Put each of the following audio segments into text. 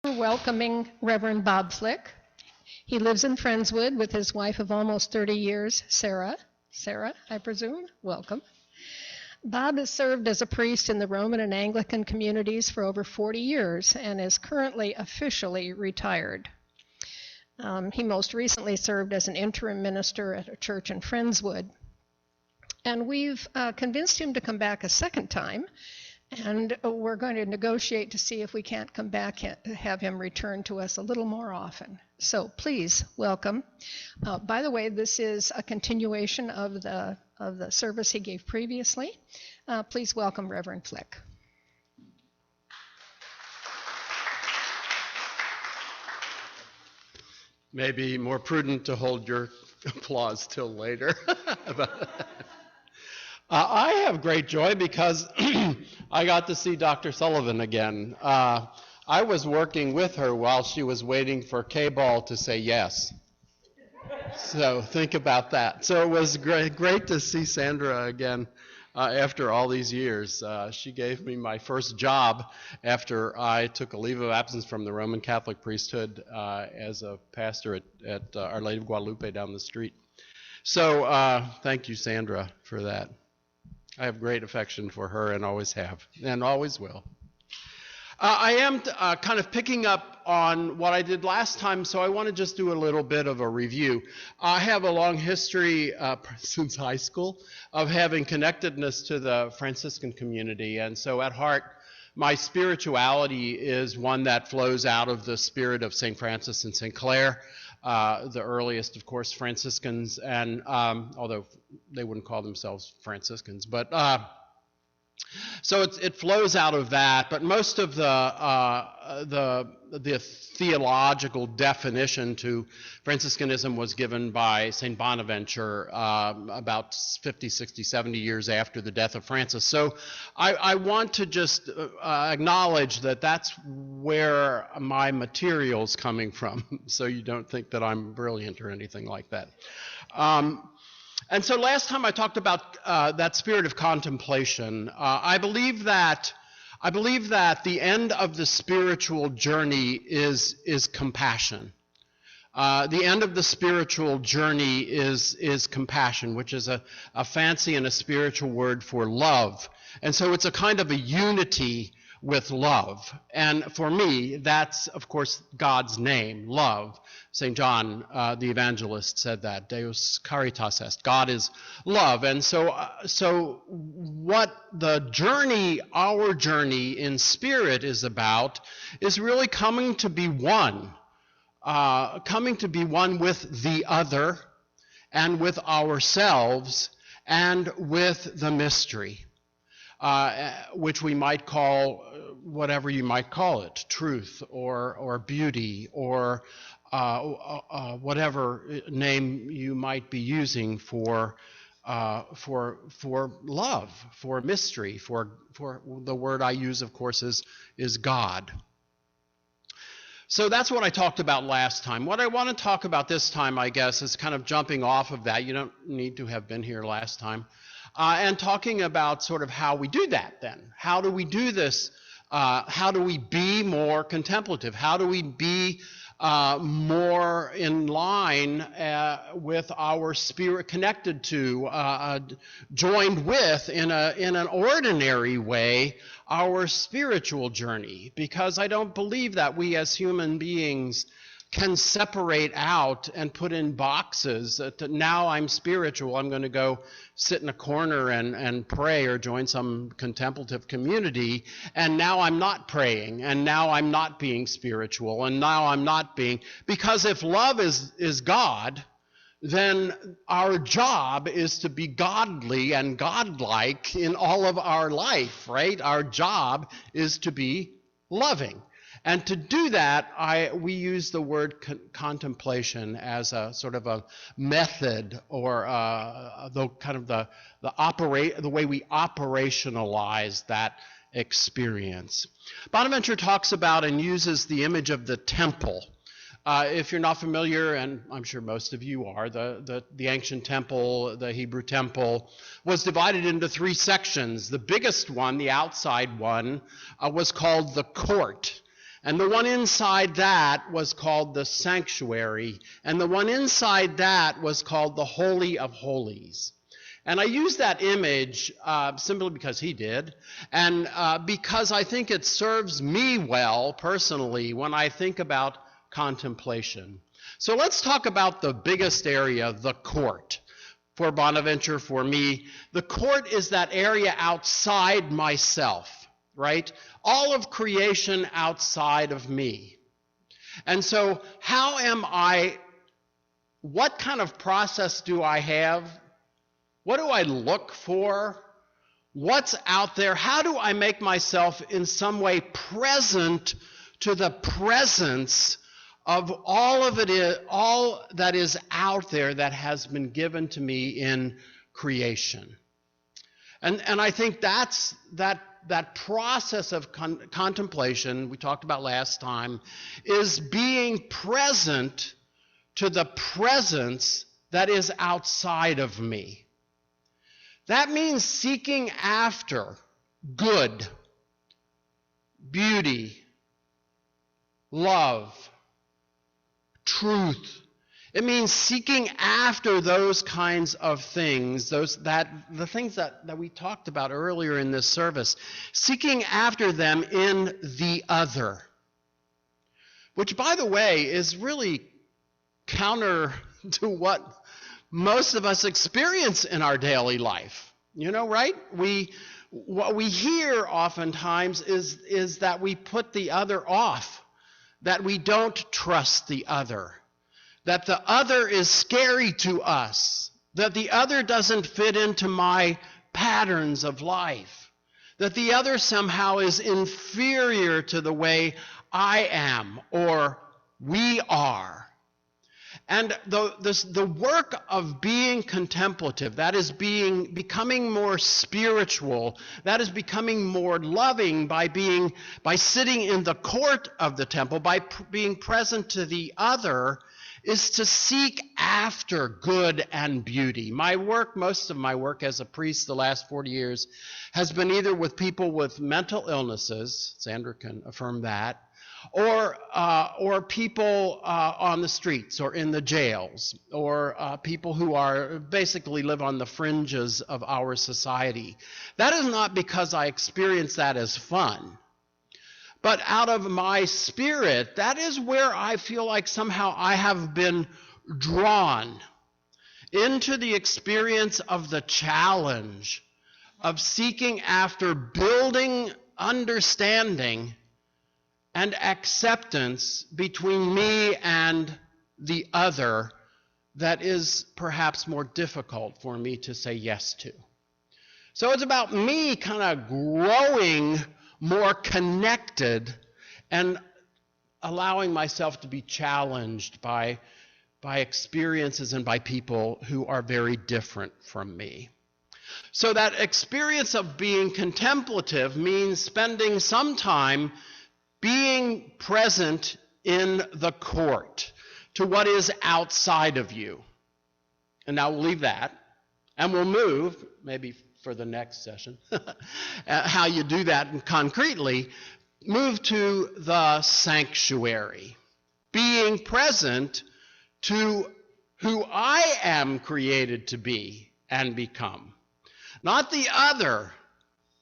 Welcoming Reverend Bob Flick. He lives in Friendswood with his wife of almost 30 years, Sarah. Sarah, I presume, welcome. Bob has served as a priest in the Roman and Anglican communities for over 40 years and is currently officially retired. He most recently served as an interim minister at a church in Friendswood. And we've convinced him to come back a second time, and we're going to negotiate to see if we can't come back and have him return to us a little more often. So please welcome. By the way, this is a continuation of the service he gave previously. Please welcome Reverend Flick. Maybe more prudent to hold your applause till later. I have great joy because I got to see Dr. Sullivan again. I was working with her while she was waiting for K-Ball to say yes. So think about that. So it was great to see Sandra again after all these years. She gave me my first job after I took a leave of absence from the Roman Catholic priesthood as a pastor at Our Lady of Guadalupe down the street. So thank you, Sandra, for that. I have great affection for her and always have and always will. I am kind of picking up on what I did last time, so I want to just do a little bit of a review. I have a long history since high school of having connectedness to the Franciscan community, and so at heart, my spirituality is one that flows out of the spirit of St. Francis and St. Clare, the earliest, of course, Franciscans, and although they wouldn't call themselves Franciscans, but so it flows out of that. But most of the theological definition to Franciscanism was given by St. Bonaventure about 50, 60, 70 years after the death of Francis. So I want to just acknowledge that that's where my material's coming from, so you don't think that I'm brilliant or anything like that. And so last time I talked about that spirit of contemplation. I believe that the end of the spiritual journey is compassion. The end of the spiritual journey is compassion, which is a fancy and a spiritual word for love. And so it's a kind of a unity with love. And for me, that's, of course, God's name, love. St. John, the evangelist, said that, Deus caritas est, God is love. And so what the journey, our journey in spirit is about, is really coming to be one with the other and with ourselves and with the mystery. Which we might call whatever you might call it, truth or beauty or whatever name you might be using for love, for mystery, for the word I use, of course, is God. So that's what I talked about last time. What I want to talk about this time, I guess, is kind of jumping off of that. You don't need to have been here last time. And talking about sort of how we do that then. How do we do this? How do we be more contemplative? How do we be more in line with our spirit, connected to, joined with in an ordinary way, our spiritual journey? Because I don't believe that we as human beings can separate out and put in boxes that now I'm spiritual, I'm going to go sit in a corner and pray or join some contemplative community, and now I'm not praying, and now I'm not being spiritual, and now I'm not being, because if love is God, then our job is to be godly and godlike in all of our life, right? Our job is to be loving. And to do that, we use the word contemplation as a sort of a method, or the way we operationalize that experience. Bonaventure talks about and uses the image of the temple. If you're not familiar, and I'm sure most of you are, the ancient temple, the Hebrew temple, was divided into three sections. The biggest one, the outside one, was called the court. And the one inside that was called the sanctuary. And the one inside that was called the Holy of Holies. And I use that image simply because he did, and because I think it serves me well personally when I think about contemplation. So let's talk about the biggest area, the court. For Bonaventure, for me, the court is that area outside myself, right? All of creation outside of me. And so what kind of process do I have? What do I look for? What's out there? How do I make myself in some way present to the presence of all that is out there that has been given to me in creation? And I think that's that process of contemplation we talked about last time is being present to the presence that is outside of me. That means seeking after good, beauty, love, truth. It means seeking after those kinds of things, the things that we talked about earlier in this service, seeking after them in the other, which, by the way, is really counter to what most of us experience in our daily life. You know, right? What we hear oftentimes is that we put the other off, that we don't trust the other, that the other is scary to us, that the other doesn't fit into my patterns of life, that the other somehow is inferior to the way I am or we are. And the work of being contemplative, that is becoming more spiritual, that is becoming more loving by sitting in the court of the temple, by being present to the other, is to seek after good and beauty. Most of my work as a priest the last 40 years has been either with people with mental illnesses, Sandra can affirm that, or people on the streets or in the jails, or people who basically live on the fringes of our society. That is not because I experience that as fun, but out of my spirit, that is where I feel like somehow I have been drawn into the experience of the challenge of seeking after building understanding and acceptance between me and the other that is perhaps more difficult for me to say yes to. So it's about me kind of growing more connected and allowing myself to be challenged by experiences and by people who are very different from me. So that experience of being contemplative means spending some time being present in the court to what is outside of you. And now we'll leave that, and we'll move, maybe for the next session, how you do that concretely, move to the sanctuary. Being present to who I am created to be and become. Not the other,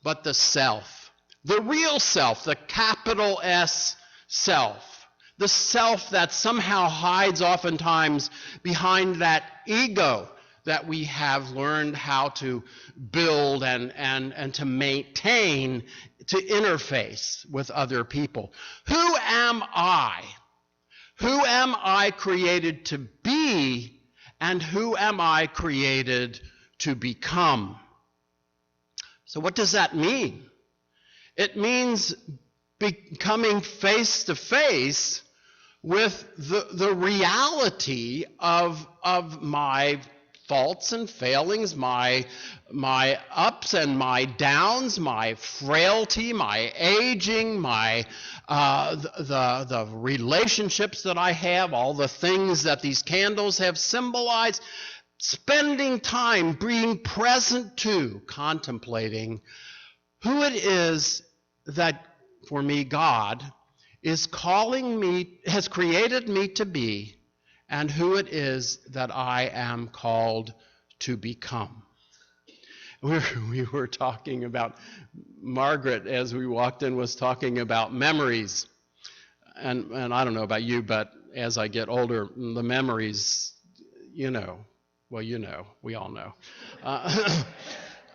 but the self. The real self, the capital S self. The self that somehow hides oftentimes behind that ego that we have learned how to build and to maintain, to interface with other people. Who am I? Who am I created to be, and who am I created to become? So what does that mean? It means becoming face to face with the reality of my faults and failings, my ups and my downs, my frailty, my aging, the relationships that I have, all the things that these candles have symbolized. Spending time being present to, contemplating who it is that, for me, God has created me to be, and who it is that I am called to become. We were talking about, Margaret, as we walked in, was talking about memories. And I don't know about you, but as I get older, the memories, we all know.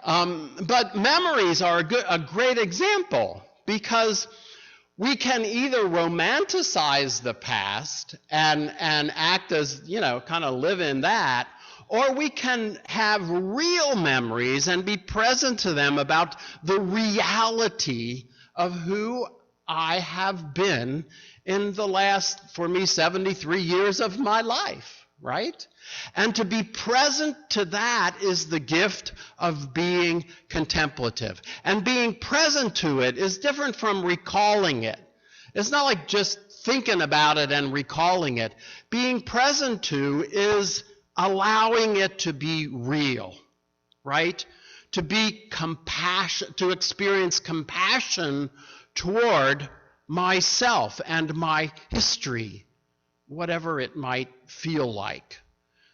But memories are a great example, because we can either romanticize the past and act as, kind of live in that, or we can have real memories and be present to them about the reality of who I have been in the last, for me, 73 years of my life, right? And to be present to that is the gift of being contemplative. And being present to it is different from recalling it. It's not like just thinking about it and recalling it. Being present to is allowing it to be real, right? To be compassion, to experience compassion toward myself and my history, whatever it might feel like.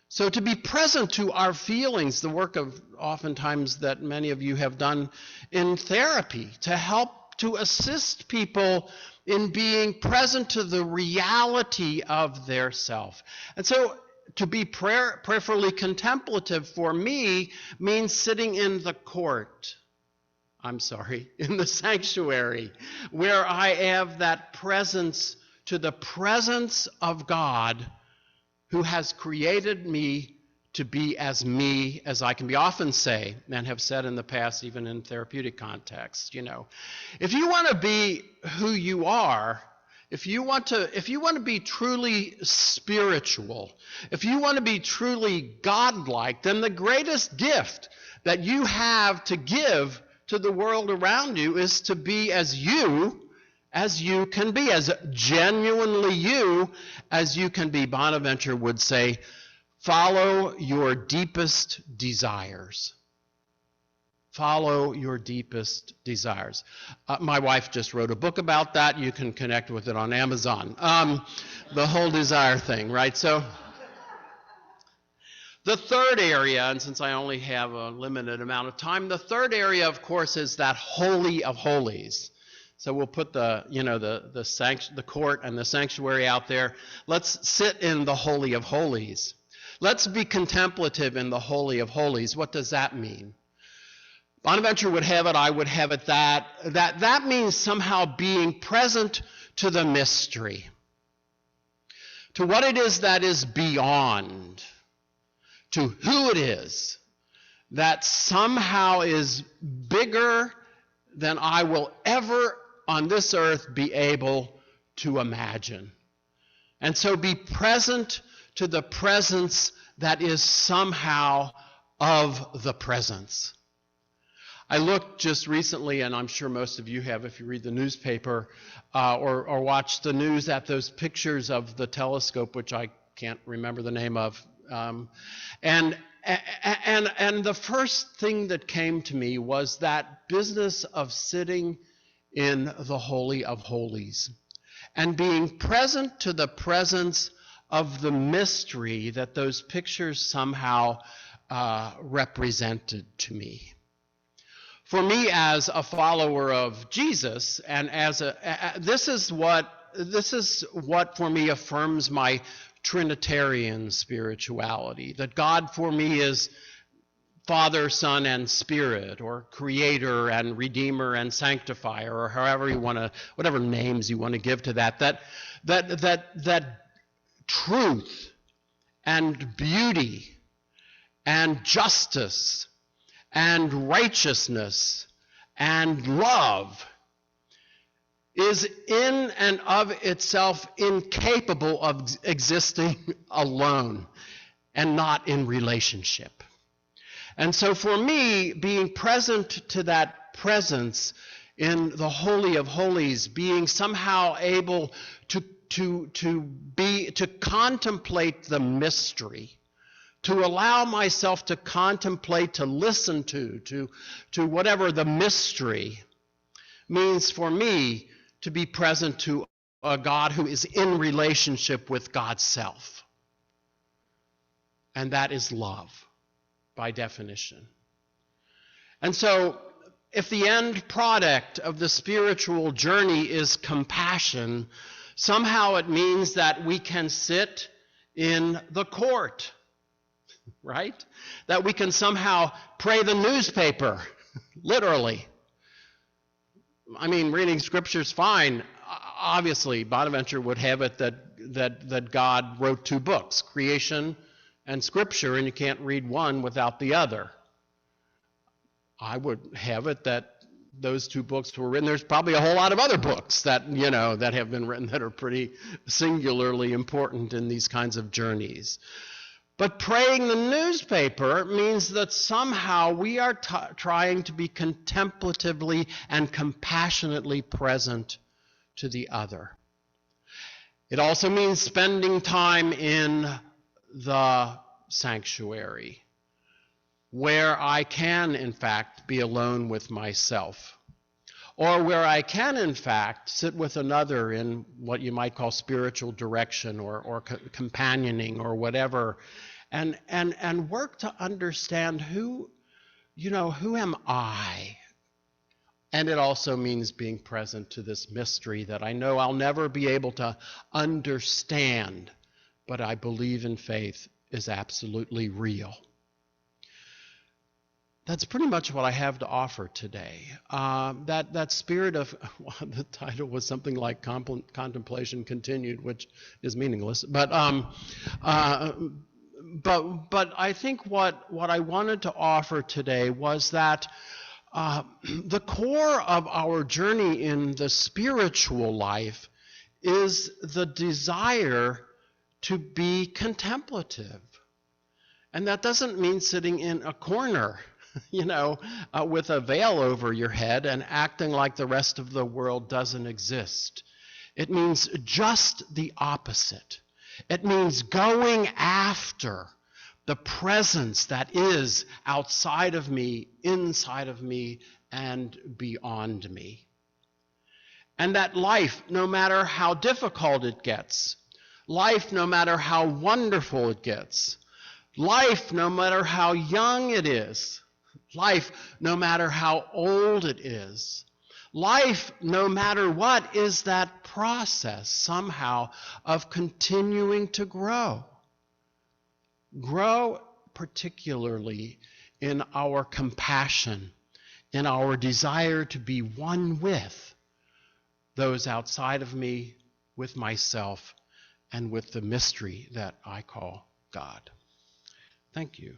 So to be present to our feelings, the work of oftentimes that many of you have done in therapy, to help to assist people in being present to the reality of their self. And so to be prayerfully contemplative for me means sitting in the in the sanctuary, where I have that presence to the presence of God, who has created me to be as I can be. Often say, and have said in the past, even in therapeutic context, if you want to be who you are, if you want to be truly spiritual, if you want to be truly godlike, then the greatest gift that you have to give to the world around you is to be as you can be, as genuinely you as you can be. Bonaventure would say, follow your deepest desires. Follow your deepest desires. My wife just wrote a book about that. You can connect with it on Amazon. The whole desire thing, right? So the third area, and since I only have a limited amount of time, the third area, of course, is that Holy of Holies. So we'll put the court and the sanctuary out there. Let's sit in the Holy of Holies. Let's be contemplative in the Holy of Holies. What does that mean? Bonaventure would have it, I would have it that means somehow being present to the mystery, to what it is that is beyond, to who it is that somehow is bigger than I will ever on this earth be able to imagine. And so be present to the presence that is somehow of the presence. I looked just recently, and I'm sure most of you have if you read the newspaper or watch the news, at those pictures of the telescope, which I can't remember the name of. And the first thing that came to me was that business of sitting in the Holy of Holies and being present to the presence of the mystery that those pictures somehow represented to me. For me, as a follower of Jesus, and this is what for me affirms my Trinitarian spirituality, that God for me is Father, Son, and Spirit, or Creator and Redeemer and Sanctifier, or however you want to, whatever names you want to give to that truth and beauty and justice and righteousness and love is in and of itself incapable of existing alone and not in relationship. And so for me, being present to that presence in the Holy of Holies, being somehow able to contemplate the mystery, to allow myself to contemplate, to listen to whatever the mystery means for me, to be present to a God who is in relationship with God's self. And that is love, by definition. And so, if the end product of the spiritual journey is compassion, somehow it means that we can sit in the court, right? That we can somehow pray the newspaper, literally. I mean, reading scripture's fine. Obviously, Bonaventure would have it that God wrote two books, creation and scripture, and you can't read one without the other. I would have it that those two books were written. There's probably a whole lot of other books that have been written that are pretty singularly important in these kinds of journeys. But praying the newspaper means that somehow we are trying to be contemplatively and compassionately present to the other. It also means spending time in the sanctuary, where I can, in fact, be alone with myself, or where I can, in fact, sit with another in what you might call spiritual direction or companioning or whatever, and work to understand who am I? And it also means being present to this mystery that I know I'll never be able to understand, but I believe in faith is absolutely real. That's pretty much what I have to offer today. That spirit of, the title was something like Contemplation Continued, which is meaningless. But I think what I wanted to offer today was that the core of our journey in the spiritual life is the desire to be contemplative. And that doesn't mean sitting in a corner, with a veil over your head and acting like the rest of the world doesn't exist. It means just the opposite. It means going after the presence that is outside of me, inside of me, and beyond me. And that life, no matter how difficult it gets, life, no matter how wonderful it gets, life, no matter how young it is, life, no matter how old it is, life, no matter what, is that process somehow of continuing to grow. Grow particularly in our compassion, in our desire to be one with those outside of me, with myself, and with the mystery that I call God. Thank you.